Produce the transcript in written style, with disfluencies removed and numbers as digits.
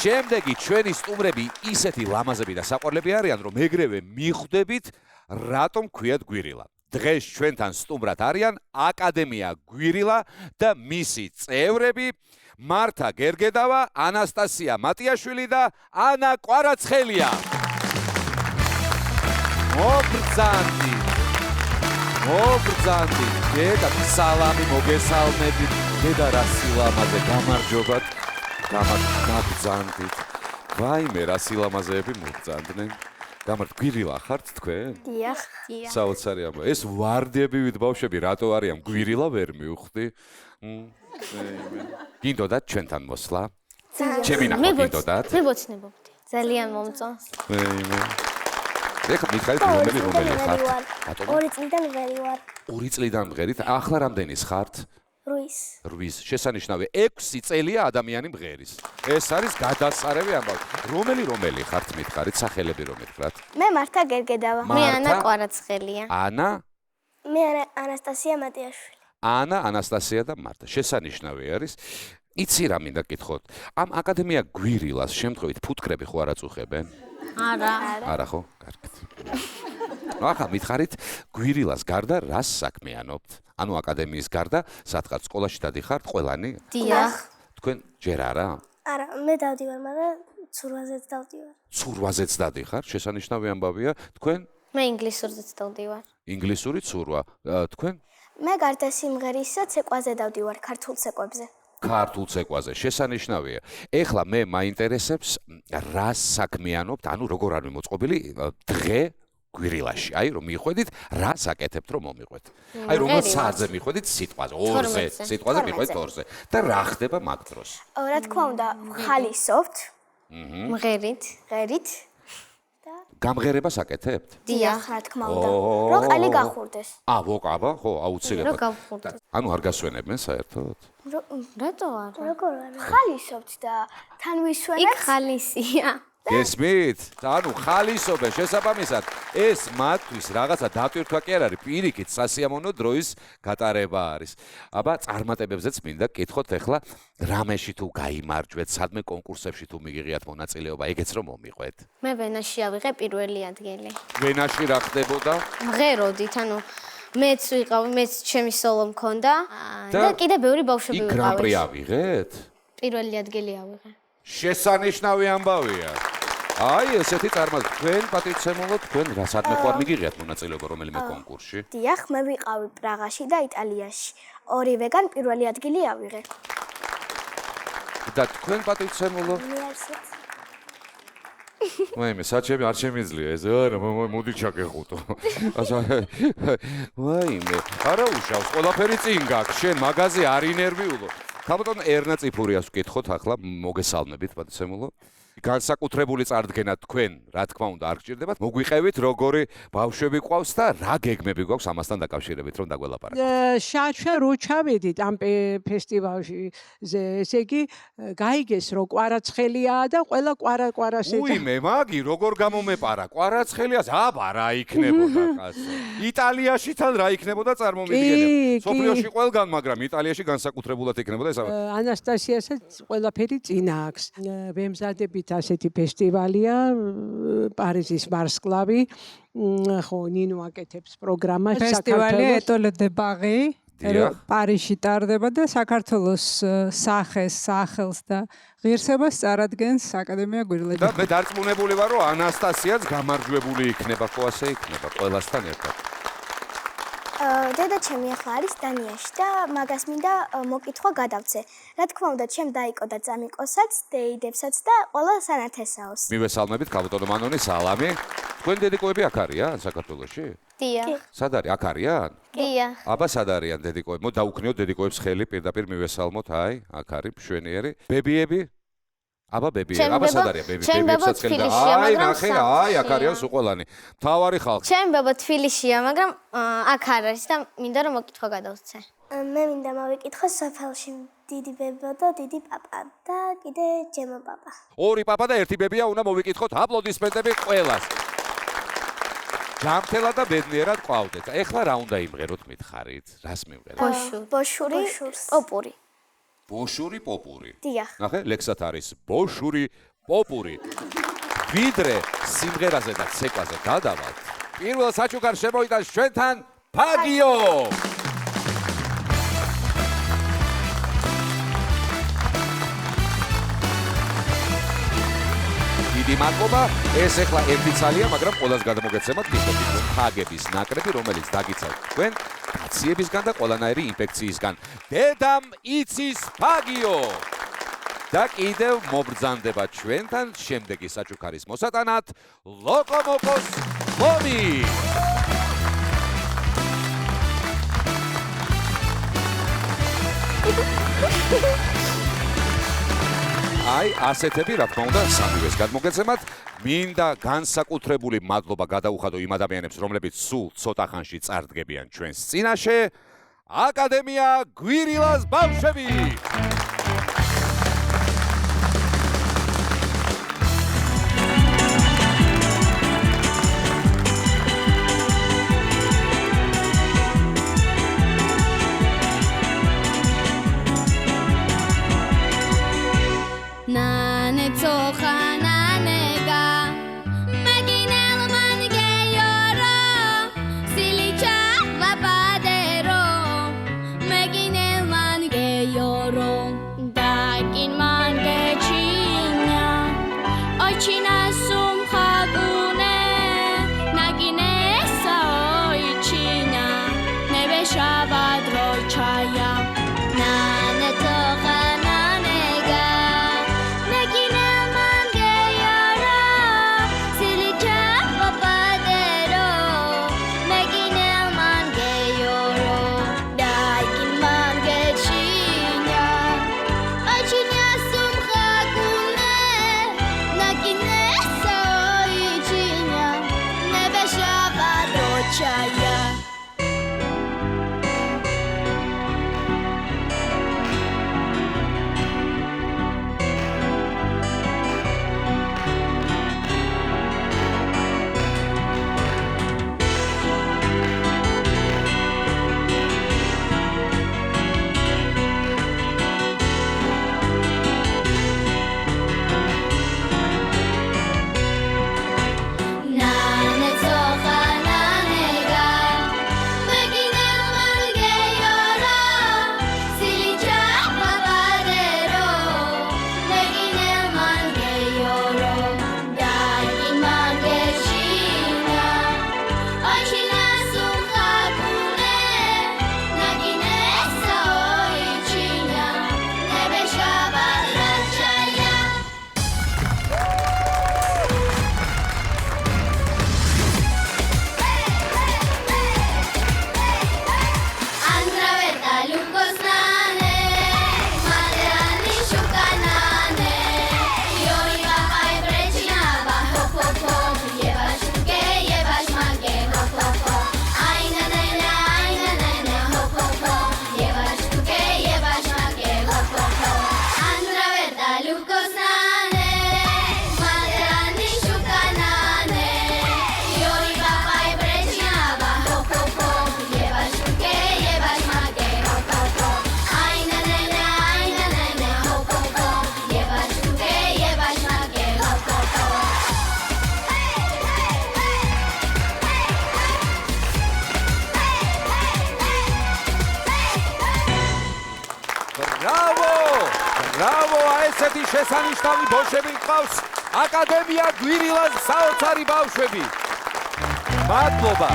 შემდეგი ჩვენი სტუმრები ისეთი ლამაზები და საყვარლები არიან, რომ ეგრევე მიხვდებით, რატომ ქვიათ გვირილა. დღეს ჩვენთან სტუმრად არიან აკადემია გვირილა და მისი წევრები მართა გერგედავა, ანასტასია მატიაშვილი და ანა კვარაცხელია. მოგბრძანდი, დედა სალამი მოგესალმებით, დედა რა სილამაზე გამარჯობათ, გამბრძანდით. ვაიმე რა სილამაზეები მოგბრძანდნენ. გამარჯვირილა ხართ თქვენ? დიახ. საოცარი ამბავი. ეს ვარდებივით ბავშვები რატო არიან გვირილა ვერ მივხვდი? გინდოდათ ჩვენთან მოსვლა? ჩემი ნახვა გინდოდათ? მებოცნებობდი. ძალიან მომწონს. ეხლა მითხარით რომელი ხართ? 2 წლიდან ვერი ვარ. 2 წლიდან მღერით. ახლა რამდენის ხართ? 8. შესანიშნავი 6 წელია ადამიანი მღერის. ეს არის გადასარევი ამბავი. რომელი ხართ მითხარით, სახელები რომ მითხრათ? მე მართა გერგედავა. მე ანა კვარაცხელია. ანა? მე ანასტასია მატიაშვილი. ანა, ანასტასია და მართა. შესანიშნავი არის. იცი რა მინდა გითხოთ. ამ აკადემია გვირილას შემთხვევით ფუტკრები ხო არ აწუხებენ? არა ხო? კარგად. ახლა მითხარით გვირილას გარდა რას საქმიანობთ? ანუ აკადემიის გარდა სათხარ სკოლაში დადიხართ ყველანი? დიახ. თქვენ ჯერ არა? არა, მე დავდივარ, მაგრამ ცურვაზეც დავდივარ. ცურვაზეც დადიხარ? შესანიშნავი ამბავია. თქვენ? მე ინგლისურზეც დავდივარ. ინგლისური ცურვა. თქვენ? მე გარდა სიმღერისა ცეკვაზე დავდივარ ქართულ ცეკვებზე. ქართულ ცეკვაზე შესანიშნავია. ეხლა მე მაინტერესებს რა საქმიანობთ, ანუ როგორ არ მოწყობილი დღე გვირილაში. აი რომ მიხვედით, რა საკეთებთ რომ მომიყვეთ. აი რომელ საათზე მიხვედით სიტყვაზე, 2-ზე, სიტყვაზე მიხვედით 2-ზე. და რა ხდება მაგ დროს? რა თქმა უნდა, ხალისობთ. მღერით. ღერით. გამღერებას აკეთებთ? დიახ, რა თქმა უნდა. რომ ყალი გახურდეს. ვოკაბა, ხო, აუცილებლად. რომ გავხურდეს. ანუ არ გასვენებენ საერთოდ? რატო არა? როგორ არა? ხალისობთ და თან იქ ვისვენებთ. ხალისია. გესმით? ანუ ხალისობენ შესაბამისად ეს მათთვის რაღაცა დატვირთვა კი არ არის, პირიქით სასიამოვნო დროის გატარება არის. აბა წარმატებებზეც მინდა გკითხოთ ეხლა რამეში თუ გაიმარჯვეთ, სადმე კონკურსებში თუ მიგიღიათ მონაწილეობა, ეგეც რომ მომიყვეთ. მე ვენაში ავიღე პირველი ადგილი. ვენაში რა ხდებოდა? მღეროდით, ანუ მეც ვიყავი, მეც ჩემი სოლო მქონდა და კიდე ბევრი ბავშვები იქ ვიყავით. გრან-პრი ავიღეთ? პირველი ადგილი ავიღე. შესანიშნავი ამბავია. აი ესეთი წარმატება. თქვენ პატივცემულო, თქვენ რა სადმე ხო არ მიგიღიათ მონაწილეობა რომელიმე კონკურსში? დიახ, მე ვიყავი პრაღაში და იტალიაში. ორივეგან პირველი ადგილი ავიღე. და თქვენ პატივცემულო? მე არცეთ. ვაიმე, საჩები არ შემიძლია ეს. არა, მოდი ჩაგეხუტო. ვაიმე, არა უშავს, ყველაფერი წინ გაქვს. შენ მაღაზი არ ინერვიულო. ხალხო ერნა წიფურიას ვკითხოთ ახლა, მოგესალმებით პატივცემულო. განსაკუთრებული წარდგენა თქვენ, რა თქმა უნდა, არ გჭირდებათ. მოგვიყევით როგორი ბავშვები ყავს და რა გეგმები გვაქვს ამასთან დაკავშირებით, რომ დაგველაპარაკოთ. შაჩა რო ჩავედით ამ ფესტივალში, ესე იგი, გაიგეს რომ კვარაცხელიაა და ყველა კვარას ეძახა. უიმე, მაგი როგორ გამომეპარა? კვარაცხელიას აბა რა იქნებოდა კაცო. იტალიაში თან რა იქნებოდა წარმომიდგენია. სოფლიოში ყველგან, მაგრამ იტალიაში განსაკუთრებულად იქნებოდა ეს. ანასტასიასაც ყველაფერი წინა აქვს. ვემზადებით ასეთი ფესტივალია პარიზის მარსკლავი ხო ნინო აკეთებს პროგრამას ფესტივალი ეტოლე დე პარი პარიზში ტარდება და საქართველოს სახელს და ღირსებას წარადგენს აკადემია გვირილა. და მე დარწმუნებული ვარ რომ ანასტასიაც გამარჯვებული იქნება, ხო ასე იქნება ყველასთან ერთად. დედა ჩემი ახლა არის დანიაში და მაგას მინდა მოკითხვა გადავცე. რა თქმა უნდა, ჩემ დაიკო და წამიყოსაც, დეიდებსაც და ყველა სანათესაოს. მივესალმებით ქალბატონო მანონი, სალამი. თქვენ დედიკოები აქ არიან საქართველოში? დიახ. სად არის? აქ არიან? დიახ. აბა სად არიან დედიკოები? დაუქნიოთ დედიკოებს ხელი, პირდაპირ მივესალმოთ, აი, აქ არის მშვენიერი. ბებიები? აბა ბებიები, აბა სად არიან ბებიები? ჩემი ბებო თბილისშია, მაგრამ ნახე, აი, აქ არიან სულ ყველანი. მთავარი ხალხი. ჩემი ბებო თბილისშია, მაგრამ აქ არ არის და მინდა რომ მოკითხვა გადავცე. მე მინდა მოვიკითხო სოფელში დიდი ბებო და დიდი პაპა და კიდე ჯემო პაპა. ორი პაპა და ერთი ბებია უნდა მოვიკითხოთ. აპლოდისმენტები ყველას. ჯანმრთელა და ბედნიერად ყავდეთ. ეხლა რა უნდა იმღეროთ მითხარით? რას მივღეროთ? ბოშური, პოპური. ბოშური, პოპური. დიახ. ნახე, ლექსად არის ბოშური, პოპური. ვიდრე სიმღერაზე და ცეკვაზე გადავალთ, პირველ საჩუქარს შემოვიდა ჩვენთან ფაგიო. დიდი მადლობა. ეს ახლა ერთი ცალია, მაგრამ ყველას გადმოგეცემათ მიხოთ ფაგების ნაკრები, რომელიც დაგიცავთ თქვენ კაციებისგან და ყველანაირი ინფექციისგან. დედამ იცის ფაგიო. და კიდევ მობრძანდება ჩვენთან შემდეგი საჩუქარის მოსატანად ლოკომოკოს ლომი. აი, ასეთები, რა თქმა უნდა, სამივეს გადმოგეცემათ. მინდა განსაკუთრებული მადლობა გადაუხადო იმ ადამიანებს, რომლებიც სულ ცოტა ხანში წარდგებიან ჩვენს წინაშე. აკადემია გვირილას ბავშვები. ესეთი შესანიშნავი ბოშები გყავს აკადემია გვირილას საოცარი ბავშვები. მადლობა.